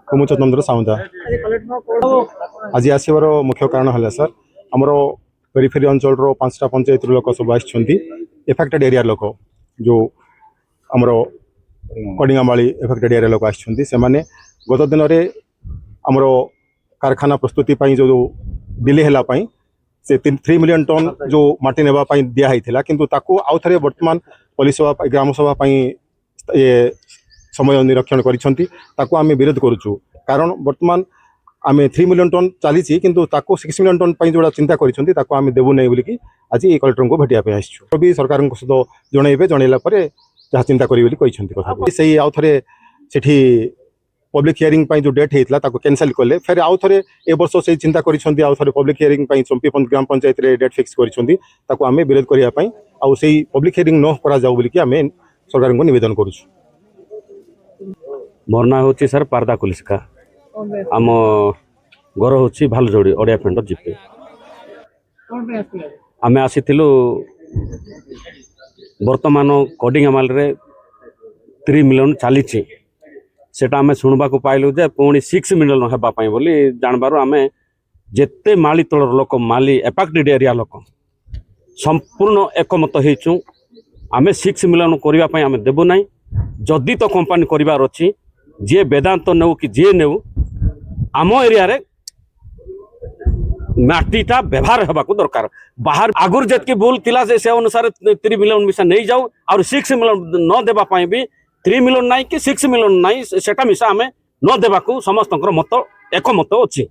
कुमुच चंद्र साउंदा आज आसवर मुख्य कारण है सर आमर पेरिफेरी अंचल 5टा पंचायत लोक सब एफेक्टेड एरिया लोक जो आमर कड़िंगामाली एफेक्टेड एरिया लोक आसने गत दिन में आमर कारखाना प्रस्तुति जो डिले है से 3 मिलियन टन जो माटी नेबाई दिखाई किंतु ताकू आउ थे बर्तमान पुलिस सभा ग्राम सभा ये समय निरीक्षण करताकू आम विरोध करुचु कारण बर्तमान आम 3 मिलियन टन चली किंतु ताकू 6 मिलियन टन जोड़ा चिंता करताकू आम देवु नहीं बोलिकी आज ये कलेक्टर को भेटिया आसचु भी सरकार सहित जनइबे जनइला जहाँ चिंता करें से आउ थे सेठी पब्लिक हियरिंग जो डेट होता कैंसल कले फिर आउ थे ए वर्ष से चिंता करें आउ थे पब्लिक हियरिंग चंपी ग्राम पंचायत रे डेट फिक्स कर आम विरोध करने आउ से पब्लिक हियरिंग न करा जाऊ बोलिकी आम सरकार को निवेदन करुछु। मोर ना हूँ सर पारदा कुलिस्का आम घर हूँ भालजोड़ी ओडिया फेंड जीपे आम आसी बर्तमान कड़िंगामाल 3 मिलियन चली सेटा आम शुणवा पाइलु जे पुणी 6 मिलियन होगापाई बोली जानबार आम जेते माली तलर लोक माली एफेक्टेड एरिया लोक संपूर्ण एकमत होइचु आम 6 मिलियन करने आम देबु ना जदि तो कंपानी करार अच्छी जी वेदांत नेउ कि जी नेउ आम एरिया रे माटीटा व्यवहार होगा दरकार बाहर आगुर जितकी भूल थिला से अनुसार 3 मिलियन मिसा नहीं जाऊ और 6 मिलियन न देवाई भी 3 मिलियन नाई कि 6 मिलियन नाई सेटा मिसा आम न देवाकू समस्त मत एकमत अच्छी।